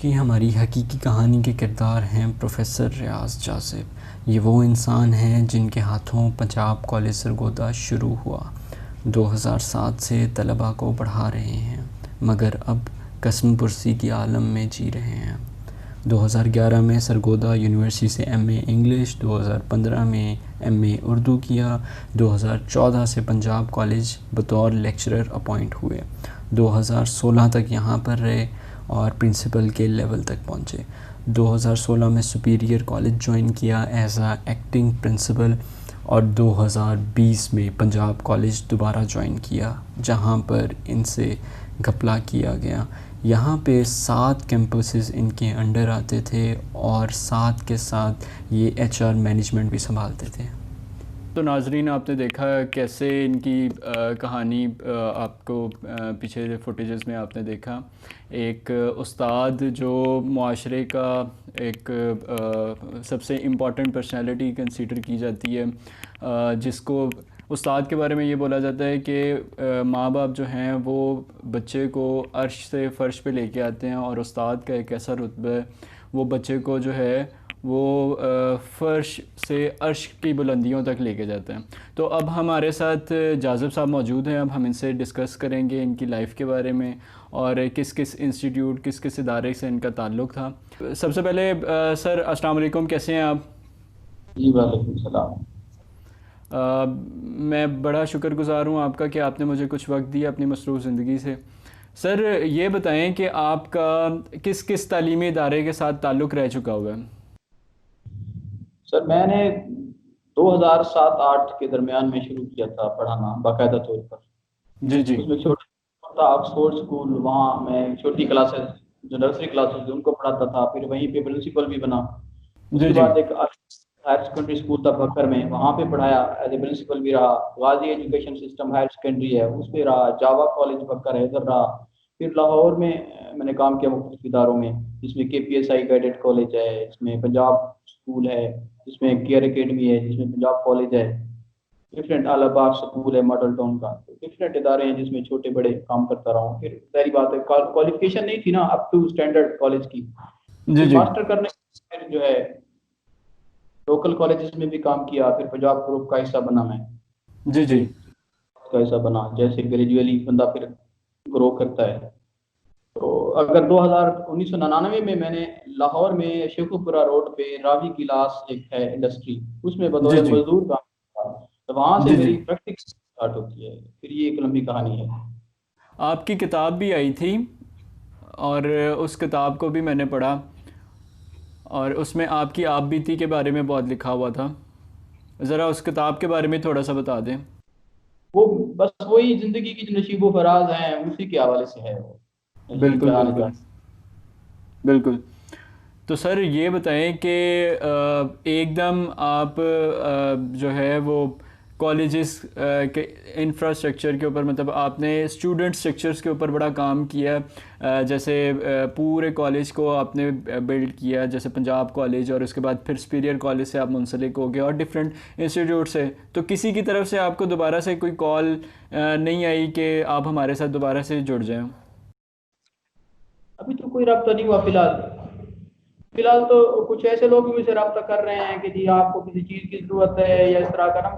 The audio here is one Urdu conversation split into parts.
کی ہماری حقیقی کہانی کے کردار ہیں پروفیسر ریاض جاذب۔ یہ وہ انسان ہیں جن کے ہاتھوں پنجاب کالج سرگودا شروع ہوا۔ 2007 سے طلباء کو پڑھا رہے ہیں، مگر اب قسم پرسی کی عالم میں جی رہے ہیں۔ 2011 میں سرگودا یونیورسٹی سے ایم اے انگلش، 2015 میں ایم اے اردو کیا، 2014 سے پنجاب کالج بطور لیکچرر اپوائنٹ ہوئے، 2016 تک یہاں پر رہے اور پرنسپل کے لیول تک پہنچے۔ 2016 میں سپیریئر کالج جوائن کیا ایز اے ایکٹنگ پرنسپل، اور 2020 میں پنجاب کالج دوبارہ جوائن کیا، جہاں پر ان سے گھپلا کیا گیا۔ یہاں پہ 7 کیمپسز ان کے انڈر آتے تھے اور 7 کے ساتھ یہ ایچ آر مینجمنٹ بھی سنبھالتے تھے۔ تو ناظرین، آپ نے دیکھا کیسے ان کی کہانی آپ کو پیچھے فوٹیجز میں آپ نے دیکھا، ایک استاد جو معاشرے کا ایک سب سے امپورٹنٹ پرسنالٹی کنسیڈر کی جاتی ہے، جس کو استاد کے بارے میں یہ بولا جاتا ہے کہ ماں باپ جو ہیں وہ بچے کو عرش سے فرش پہ لے کے آتے ہیں، اور استاد کا ایک ایسا رتبہ ہے وہ بچے کو جو ہے وہ فرش سے عرش کی بلندیوں تک لے کے جاتے ہیں۔ تو اب ہمارے ساتھ جاذب صاحب موجود ہیں، اب ہم ان سے ڈسکس کریں گے ان کی لائف کے بارے میں اور کس کس انسٹیٹیوٹ، کس کس ادارے سے ان کا تعلق تھا۔ سب سے پہلے سر السلام علیکم، کیسے ہیں آپ؟ جی وعلیکم السلام۔ میں بڑا شکر گزار ہوں آپ کا کہ آپ نے مجھے کچھ وقت دیا اپنی مصروف زندگی سے۔ سر یہ بتائیں کہ آپ کا کس کس تعلیمی ادارے کے ساتھ تعلق رہ چکا ہوا ہے؟ سر میں نے 2007-8 کے درمیان میں شروع کیا تھا پڑھانا باقاعدہ طور پر۔ جی جی اس میں چھوٹا تھا آکسفورڈ اسکول، وہاں میں چھوٹی کلاسز جو نرسری کلاسز تھے ان کو پڑھاتا تھا، پھر وہیں پہ پرنسپل بھی بنا۔ اس جی کے جی بعد ایک ہائر سیکنڈری اسکول تھا بکر میں، وہاں پہ پڑھایا، ایز اے پرنسپل بھی رہا۔ غازی ایجوکیشن سسٹم ہائر سیکنڈری ہے اس پہ رہا، جاوا کالج بکر ہے ادھر رہا۔ پھر لاہور میں میں نے کام کیا مختلف اداروں میں، جس میں کے P S I guided college ہے، اس میں پنجاب اسکول ہے، جس میں کیئر اکیڈمی ہے، جس میں پنجاب کالج ہے، ڈفرینٹ الہباد اسکول ہے ماڈل ٹاؤن کا، ڈفرینٹ ادارے ہیں جس میں چھوٹے بڑے کام کرتا رہا ہوں۔ پھر ظاہری بات ہے کوالیفیکیشن نہیں تھی نا اپ ٹو اسٹینڈرڈ کالج کی، جی پھر جی ماسٹر کرنے پھر جو ہے لوکل کالجز میں بھی کام کیا، پھر پنجاب گروپ کا حصہ بنا میں، جی جی کا حصہ بنا، جیسے گریجویلی بندہ پھر گرو کرتا ہے۔ تو اگر 1999 میں نے لاہور میں شیخوپورہ روڈ پہ راوی گلاس ایک ہے انڈسٹری، اس میں بطور جی جی مزدور کام کرتا، تو وہاں سے جی جی میری پریکٹس اسٹارٹ ہوتی ہے، پھر یہ ایک لمبی کہانی ہے۔ آپ کی کتاب بھی آئی تھی اور اس کتاب کو بھی میں نے پڑھا، اور اس میں آپ کی آپ بیتی کے بارے میں بہت لکھا ہوا تھا۔ ذرا اس کتاب کے بارے میں تھوڑا سا بتا دیں۔ وہ بس وہی زندگی کی جو نشیب و فراز ہیں اسی کے حوالے سے ہے، وہ نشیب بالکل جہاں بالکل جہاں۔ بالکل۔ تو سر یہ بتائیں کہ ایک دم آپ جو ہے وہ کالجز کے انفراسٹرکچر کے اوپر، مطلب آپ نے اسٹوڈنٹ اسٹرکچرز کے اوپر بڑا کام کیا، جیسے پورے کالج کو آپ نے بلڈ کیا، جیسے پنجاب کالج، اور اس کے بعد پھر سپیریئر کالج سے آپ منسلک ہو گئے اور ڈفرینٹ انسٹیٹیوٹ سے۔ تو کسی کی طرف سے آپ کو دوبارہ سے کوئی کال نہیں آئی کہ آپ ہمارے ساتھ دوبارہ سے جڑ جائیں؟ ابھی تو کوئی رابطہ نہیں ہوا فی الحال تو کچھ ایسے لوگ بھی مجھ سے رابطہ کر رہے ہیں کہ جی آپ کو کسی چیز کی ضرورت ہے یا اس طرح کا نا۔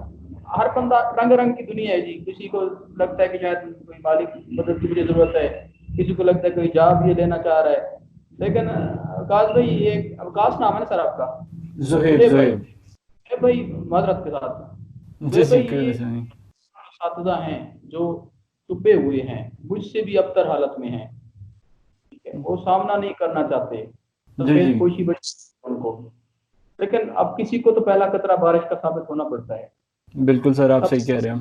ہر بندہ رنگ رنگ کی دنیا ہے جی، کسی کو لگتا ہے کہ شاید کوئی مالک مدد کی مجھے ضرورت ہے، کسی کو لگتا ہے کوئی جاب یہ لینا چاہ رہا ہے، لیکن اوقاس بھائی ایک اوقاس نام ہے نا سر آپ کا، زہیب زہیب بھائی، زہیب زہیب بھائی معذرت کے ساتھ، جی زہیب جی بھائی کوئی یہ مسئلہ نہیں۔ اساتذہ ہیں جو چھپے ہوئے ہیں، مجھ سے بھی ابتر حالت میں ہیں، وہ سامنا نہیں کرنا چاہتے، جی سفید جی پوشی بچی ان کو، لیکن اب کسی کو تو پہلا قطرہ بارش کا ثابت ہونا پڑتا ہے۔ بالکل سر، آپ سب صحیح کہہ رہے ہیں۔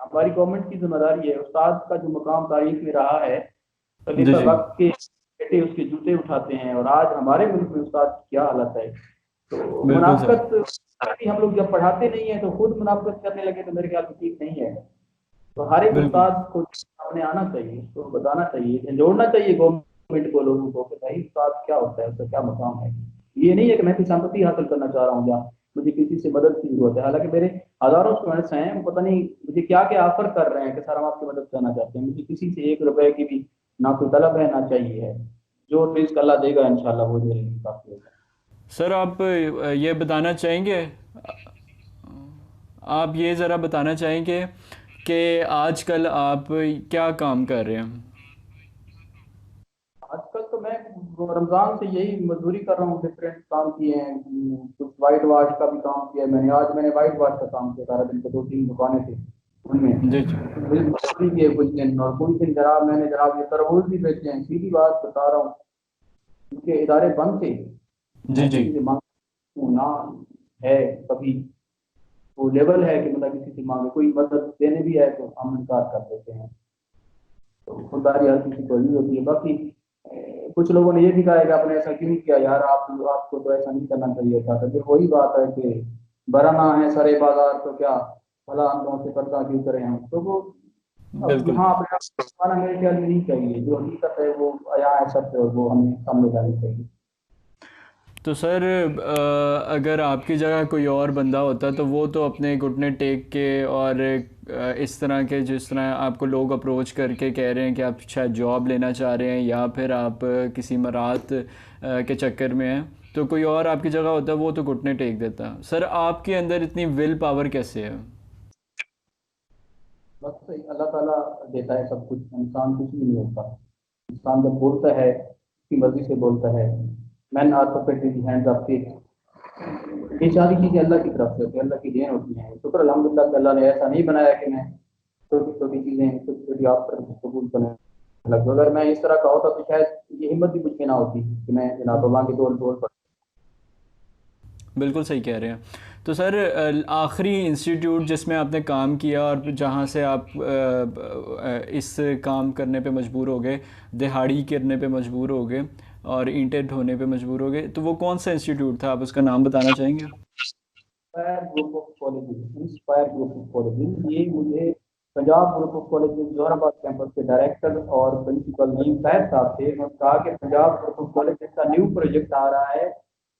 ہماری گورنمنٹ کی ذمہ داری ہے، استاد کا جو مقام تاریخ میں رہا ہے، جی خلیفہ جی وقت کے بیٹے اس کے جوتے اٹھاتے ہیں، اور آج ہمارے ملک میں استاد کی کیا حالت ہے۔ تو بالکل سر۔ منافقت ہم لوگ جب پڑھاتے نہیں ہیں تو خود منافقت کرنے لگے تو میرے خیال میں ٹھیک نہیں ہے۔ تو ہر ایک بالکل استاد کو سامنے آنا چاہیے، اس کو بتانا چاہیے، جوڑنا چاہیے گورنمنٹ کو، لوگوں کو، کہ بھائی استاد کیا ہوتا ہے، اس کا کیا مقام ہے۔ یہ نہیں ہے کہ میں کوئی سمپتی حاصل کرنا چاہ رہا ہوں یا مجھے کسی سے مدد کی ضرورت ہے، حالانکہ میرے ہزاروں اسٹوڈنٹس ہیں، وہ پتہ نہیں مجھے کیا کیا آفر کر رہے ہیں کہ سر ہم آپ کی مدد کرنا چاہتے ہیں، مجھے کسی سے 1 روپے کی بھی نہ کوئی طلب ہے نہ چاہیے ہے، جو رزق اللہ دے گا انشاءاللہ وہ میرے لیے کافی ہوگا۔ سر آپ یہ بتانا چاہیں گے، آپ یہ ذرا بتانا چاہیں گے کہ آج کل آپ کیا کام کر رہے ہیں؟ آج کل تو میں رمضان سے یہی مزدوری کر رہا ہوں، ڈفرینٹ کام کیے ہیں، کچھ وائٹ واش کا بھی کام کیا ہے میں نے، آج میں نے وائٹ واش کا کام کیا سارا دن کے، 2 3 دکانیں تھیں ان میں جی جی مزدوری کی ہے کچھ دن، اور کچھ دن جناب میں نے جناب یہ تربوز بھی بیچے ہیں، سیدھی بات بتا رہا ہوں، کیونکہ ادارے بند تھے، جی میں جی کسی سے مانگ نہ ہے کبھی وہ لیول ہے کہ مطلب کسی سے مانگے، کوئی مدد دینے بھی ہے تو ہم انکار کر دیتے ہیں، تو خودداری ہر کسی کو نہیں ہوتی ہے۔ باقی کچھ لوگوں نے یہ بھی کہا ہے کہ آپ نے ایسا کیوں کیا یار، آپ کو تو ایسا نہیں کرنا چاہیے تھا، تو پھر وہی بات ہے کہ برنا ہے سرے بازار تو کیا بھلا اندروں سے قرضہ کیوں کریں ہم، تو وہ اب بالکل۔ یہاں اپنے آپ کو چھپانا میرے خیال میں نہیں چاہیے، جو حقیقت ہے وہ عیاں ہے سب پہ، اور وہ ہمیں سامنے لانی چاہیے۔ تو سر اگر آپ کی جگہ کوئی اور بندہ ہوتا تو وہ تو اپنے گھٹنے ٹیک کے اور اس طرح کے، جس طرح آپ کو لوگ اپروچ کر کے کہہ رہے ہیں کہ آپ شاید جاب لینا چاہ رہے ہیں یا پھر آپ کسی مراد کے چکر میں ہیں، تو کوئی اور آپ کی جگہ ہوتا وہ تو گھٹنے ٹیک دیتا۔ سر آپ کے اندر اتنی ول پاور کیسے ہے؟ بس اللہ تعالیٰ دیتا ہے سب کچھ، انسان کچھ بھی نہیں ہوتا، انسان جب بولتا ہے اس کی مرضی سے بولتا ہے، men are perfect in the hands of faith, یہ ساری چیزیں اللہ کی طرف سے ہوتی ہیں، اللہ کی دین ہوتی ہیں، شکر الحمدللہ کہ اللہ نے ایسا نہیں بنایا کہ میں چھوٹی چھوٹی چیزیں چھوٹی چھوٹی آپ پر قبول کرنے لگ جاؤں۔ اگر میں اس طرح کا ہوتا تو شاید یہ ہمت بھی مجھ میں نہ ہوتی کہ میں جناب اللہ کے دور دور پر۔ بالکل صحیح کہہ رہے ہیں۔ تو سر آخری انسٹیٹیوٹ جس میں آپ نے کام کیا اور جہاں سے آپ اس کام کرنے پہ مجبور ہو گئے، دہاڑی کرنے پہ مجبور ہو گئے اور اینٹیں ڈھونے پہ مجبور ہو گئے، تو وہ کون سا انسٹیٹیوٹ تھا؟ آپ اس کا نام بتانا چاہیں گے؟ Inspire group of colleges, inspire group of colleges, یہ مجھے پنجاب گروپ آف کالجز ظہر آباد کیمپس کے ڈائریکٹر اور پرنسپل نعیم طاہر صاحب تھے، انہوں نے کہا کہ پنجاب گروپ آف کالجز کا نیو پروجیکٹ آ رہا ہے،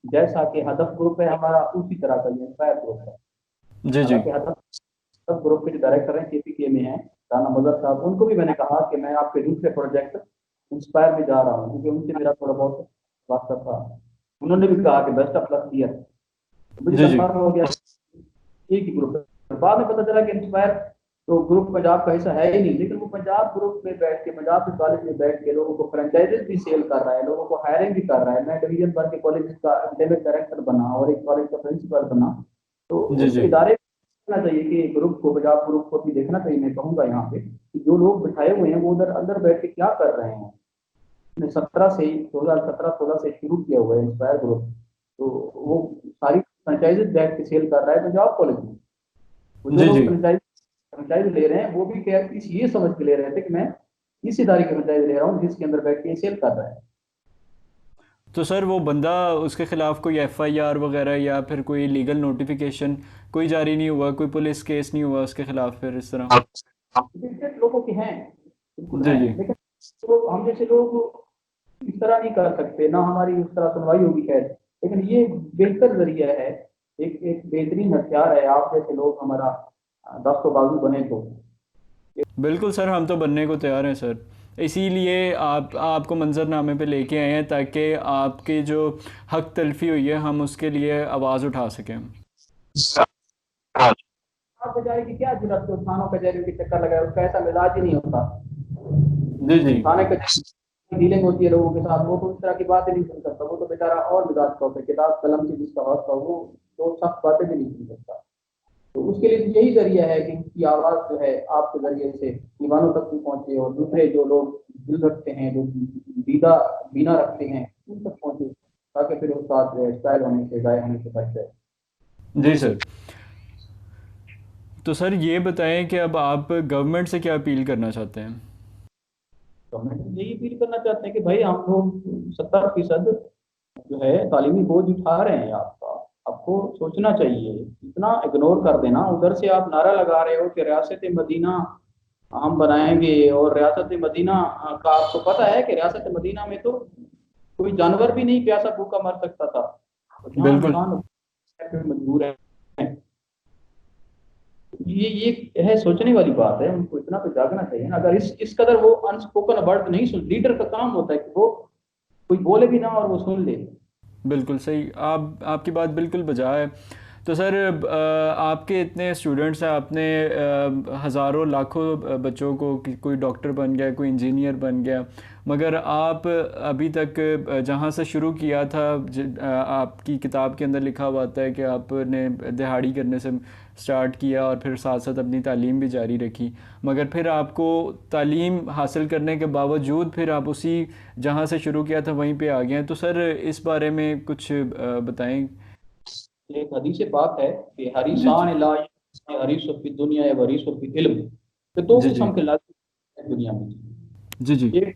جیسا کہ ہدف گروپ ہے ہمارا اسی طرح کا یہ انسپائر گروپ ہے۔ جی جی حالانکہ ہدف گروپ کے جو ڈائریکٹر ہیں KPK میں ہیں رانا مظہر صاحب، ان کو بھی میں نے کہا کہ میں آپ کے دوسرے پروجیکٹ انسپائر میں جا رہا ہوں، کیونکہ ان سے میرا تھوڑا بہت واسطہ تھا، انہوں نے بھی کہا کہ بیسٹ آف لک دیئر، مجھے جی جی کنفرم ہو گیا ایک ہی گروپ ہے۔ بعد میں پتہ چلا کہ انسپائر تو گروپ پنجاب کا حصہ ہے ہی نہیں، لیکن وہ پنجاب گروپ میں بیٹھ کے، پنجاب کے کالج میں بیٹھ کے لوگوں کو فرنچائزز بھی سیل کر رہا ہے، لوگوں کو ہائرنگ بھی کر رہا ہے۔ میں ڈویژن بھر کے کالج کا اکیڈمک ڈائریکٹر بنا اور ایک کالج کا پرنسپل بنا، تو جی اس جی ادارے کو دیکھنا چاہیے کہ گروپ کو، پنجاب گروپ کو بھی دیکھنا چاہیے، میں کہوں گا یہاں پہ کہ جو لوگ بٹھائے ہوئے ہیں وہ ادھر اندر بیٹھ کے کیا کر رہے ہیں۔ 2017 16 سے شروع کیا ہوا ہے انسپائر گروپ، تو وہ ساری فرنچائزز بیٹھ کے سیل کر رہا ہے پنجاب کالج میں، وہ جو جی لوگ جی فرنچائز لے رہے ہیں وہ بھی یہ سمجھ کے لے رہے تھے کہ میں اس ادارے کی فرنچائز لے رہا ہوں جس کے اندر بیٹھ کے یہ سیل کر رہا ہے۔ تو سر وہ بندہ، اس کے خلاف کوئی FIR وغیرہ یا پھر کوئی لیگل نوٹیفیکیشن کوئی جاری نہیں ہوا، کوئی پولیس کیس نہیں ہوا اس کے خلاف پھر اس طرح؟ ڈفرینٹ لوگوں کے ہیں، بالکل جی ہیں، جی لیکن ہم جیسے لوگ اس طرح نہیں کر سکتے، نہ ہماری اس طرح سنوائی ہوگی خیر، لیکن یہ بہتر ذریعہ ہے، ایک بہترین ہتھیار ہے، آپ جیسے لوگ ہمارا دست و بازو بنے تو۔ بالکل سر، ہم تو بننے کو تیار ہیں سر، اسی لیے آپ کو منظر نامے پہ لے کے آئے ہیں تاکہ آپ کی جو حق تلفی ہوئی ہے ہم اس کے لیے آواز اٹھا سکیں۔ آپ بیچارے کی کیا ضرورت ہے تھانوں کچہریوں کے چکر لگائے، اس کا ایسا مزاج ہی نہیں ہوتا، جی جی تھانے کچہری ڈیلنگ ہوتی ہے لوگوں کے ساتھ، وہ تو اس طرح کی باتیں نہیں سن سکتا، وہ تو بیچارہ اور مزاج کا ہوتا ہے، کتاب قلم سے جس کا واسطہ ہو وہ تو سخت باتیں بھی نہیں سن سکتا، تو اس کے لیے یہی ذریعہ ہے کہ اس کی آواز جو ہے آپ کے ذریعے سے ایوانوں تک بھی پہنچے، اور دوسرے جو لوگ دل رکھتے ہیں، جو بینا رکھتے ہیں ان تک پہنچے، تاکہ پھر اس بات جو ہے اسٹائل ہونے سے، ضائع ہونے سے بچ جائے۔ جی سر۔ تو سر یہ بتائیں کہ اب آپ گورنمنٹ سے کیا اپیل کرنا چاہتے ہیں؟ گورنمنٹ سے یہی اپیل کرنا چاہتے ہیں کہ بھائی ہم لوگ 70% جو ہے تعلیمی بوجھ اٹھا رہے ہیں، آپ کو سوچنا چاہیے، اتنا اگنور کر دینا، ادھر سے آپ نعرہ لگا رہے ہو کہ ریاست مدینہ ہم بنائیں گے، اور ریاست مدینہ کا آپ کو پتہ ہے کہ ریاست مدینہ میں تو کوئی جانور بھی نہیں پیاسا بھوکا مر سکتا تھا، اور جہاں بالکل انسان مجبور ہے، یہ ہے سوچنے والی بات ہے، ان کو اتنا تو جاگنا چاہیے نا۔ اگر اس قدر وہ انسپوکن ورڈ نہیں سن، لیڈر کا کام ہوتا ہے کہ وہ کوئی بولے بھی نہ اور وہ سن لے. بالکل صحیح، آپ کی بات بالکل بجا ہے. تو سر آپ کے اتنے اسٹوڈنٹس ہیں، آپ نے ہزاروں لاکھوں بچوں کو، کوئی ڈاکٹر بن گیا، کوئی انجینئر بن گیا، مگر آپ ابھی تک جہاں سے شروع کیا تھا، آپ کی کتاب کے اندر لکھا ہوا ہے کہ آپ نے دہاڑی کرنے سے سٹارٹ کیا اور پھر ساتھ ساتھ اپنی تعلیم بھی جاری رکھی، مگر پھر آپ کو تعلیم حاصل کرنے کے باوجود پھر آپ اسی جہاں سے شروع کیا تھا وہیں پہ آ گئے ہیں. تو سر اس بارے میں کچھ بتائیں. ایک حدیث پاک ہے کہ جی جی حریصان لا حریص فی دنیا ہے حریص فی علم، کہ دو جی جی قسم کے لالچ ہیں دنیا میں. جی جی ایک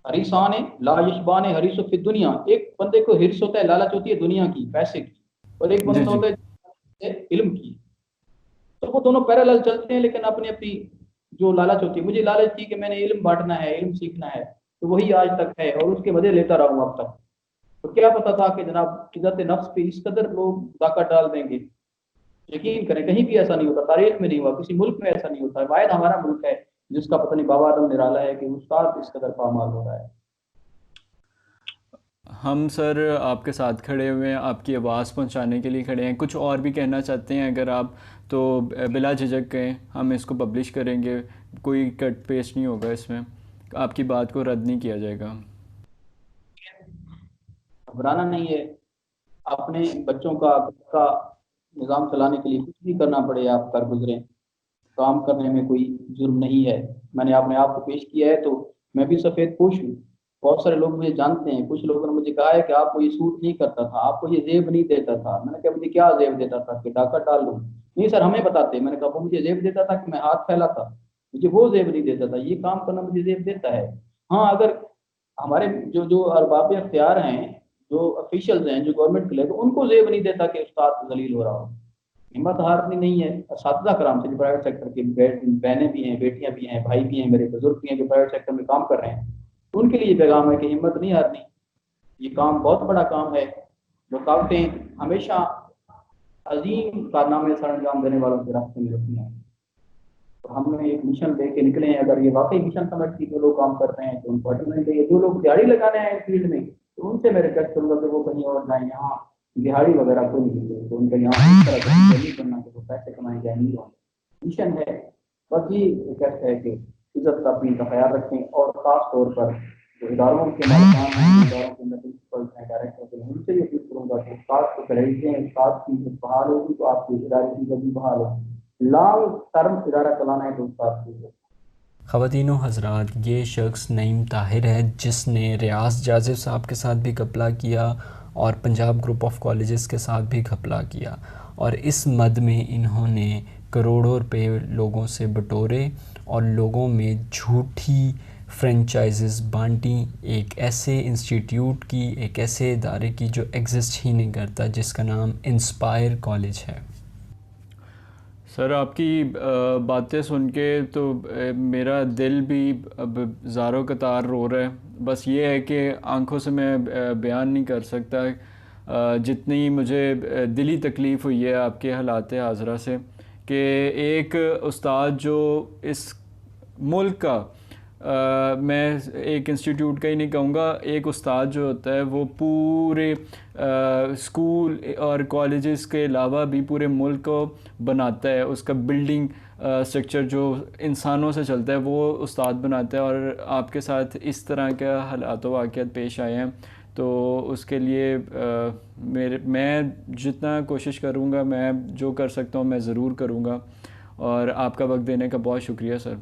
حریصان لا یشبان حریص فی دنیا، ایک بندے کو حرص ہوتا ہے، لالچ ہوتی ہے دنیا کی، پیسے کی، اور ایک جی بندہ جی ہوتا ہے علم کی. تو وہ دونوں پیرالل چلتے ہیں، لیکن اپنی اپنی جو لالچ ہوتی ہے، مجھے لالچ تھی کہ میں نے علم بانٹنا ہے، علم سیکھنا ہے، تو وہی آج تک ہے اور اس کے مزے لیتا رہا ہوں اب تک. تو کیا پتا تھا کہ جناب عزت نفس پہ اس قدر لوگ طاقت ڈال دیں گے. یقین کریں کہیں بھی ایسا نہیں ہوتا، تاریخ میں نہیں ہوا، کسی ملک میں ایسا نہیں ہوتا. واحد ہمارا ملک ہے جس کا پتہ نہیں بابا آدم نرالا ہے کہ استاد اس قدر پامال ہو رہا ہے. ہم سر آپ کے ساتھ کھڑے ہوئے ہیں، آپ کی آواز پہنچانے کے لیے کھڑے ہیں. کچھ اور بھی کہنا چاہتے ہیں اگر آپ تو بلا جھجک کہیں، ہم اس کو پبلش کریں گے، کوئی کٹ پیسٹ نہیں ہوگا اس میں، آپ کی بات کو رد نہیں کیا جائے گا. گھبرانا نہیں ہے. اپنے بچوں کا نظام چلانے کے لیے کچھ بھی کرنا پڑے آپ کر گزریں، کام کرنے میں کوئی جرم نہیں ہے. میں نے اپنے آپ کو پیش کیا ہے تو میں بھی سفید پوش ہوں. بہت سارے لوگ مجھے جانتے ہیں، کچھ لوگوں نے مجھے کہا ہے کہ آپ کو یہ سوٹ نہیں کرتا تھا، آپ کو یہ زیب نہیں دیتا تھا. میں نے کہا مجھے کیا زیب دیتا تھا کہ ڈاکہ ڈال لوں؟ نہیں سر ہمیں بتاتے. میں نے کہا وہ مجھے زیب دیتا تھا کہ میں ہاتھ پھیلاتا، مجھے وہ زیب نہیں دیتا تھا. یہ کام کرنا مجھے زیب دیتا ہے. ہاں اگر ہمارے جو ارباب اختیار ہیں، جو افیشلز ہیں، جو گورنمنٹ کے لے، تو ان کو زیب نہیں دیتا کہ استاد ذلیل ہو رہا ہو. ہمت ہارنی نہیں ہے. اساتذہ کرام سے جو پرائیویٹ سیکٹر کی بہنیں بھی ہیں، بیٹیاں بھی ہیں، بھائی بھی ہیں، میرے بزرگ بھی ہیں جو پرائیویٹ سیکٹر میں کام کر رہے ہیں، تو ان کے لیے یہ پیغام ہے کہ ہمت نہیں ہارنی. یہ کام بہت بڑا کام ہے. رکاوٹیں ہمیشہ عظیم کارنامے سر انجام دینے والوں کے راستے میں رہتی ہیں. تو ہم نے ایک مشن لے کے نکلے ہیں. اگر یہ واقعی مشن سمجھ کے جو لوگ کام کرتے ہیں تو ان کو اٹینڈ چاہیے. جو لوگ دیہڑی لگانے ہیں فیلڈ میں، تو ان سے میں ریکویسٹ کروں گا کہ وہ کہیں اور جائیں. یہاں دیہڑی وغیرہ کوئی نہیں ہے، تو ان کا یہاں اس طرح کا نہیں کرنا کہ وہ پیسے کمائیں جائیں. نہیں ہوں مشن ہے بس یہ ریکویسٹ ہے کہ عزت اپنی کا خیال رکھیں، اور خاص طور پر جو اداروں کے مالکان ہیں، اداروں کے اندر پرنسپلس ہیں، ڈائریکٹر ہیں، ان سے یہ اپیل کروں گا کہ استاد کو کریڈٹیں، استاد کی جب بحال ہوگی تو آپ کی ادارے کی جب بھی بحال ہوگی. لانگ ٹرم ادارہ چلانا ہے تو استاد کی. خواتین و حضرات، یہ شخص نعیم طاہر ہے جس نے ریاض جازف صاحب کے ساتھ بھی گھپلا کیا اور پنجاب گروپ آف کالجز کے ساتھ بھی گھپلا کیا، اور اس مد میں انہوں نے کروڑوں روپے لوگوں سے بٹورے اور لوگوں میں جھوٹی فرنچائزز بانٹی، ایک ایسے انسٹیٹیوٹ کی، ایک ایسے ادارے کی جو ایگزسٹ ہی نہیں کرتا، جس کا نام انسپائر کالج ہے. سر آپ کی باتیں سن کے تو میرا دل بھی اب زاروں قطار رو رہا ہے. بس یہ ہے کہ آنکھوں سے میں بیان نہیں کر سکتا جتنی مجھے دلی تکلیف ہوئی ہے آپ کے حالات حاضرہ سے، کہ ایک استاد جو اس ملک کا، میں ایک انسٹیٹیوٹ کا ہی نہیں کہوں گا، ایک استاد جو ہوتا ہے وہ پورے اسکول اور کالجز کے علاوہ بھی پورے ملک کو بناتا ہے. اس کا بلڈنگ اسٹرکچر جو انسانوں سے چلتا ہے وہ استاد بناتا ہے، اور آپ کے ساتھ اس طرح کے حالات و واقعات پیش آئے ہیں. تو اس کے لیے میں جتنا کوشش کروں گا، میں جو کر سکتا ہوں میں ضرور کروں گا. اور آپ کا وقت دینے کا بہت شکریہ سر.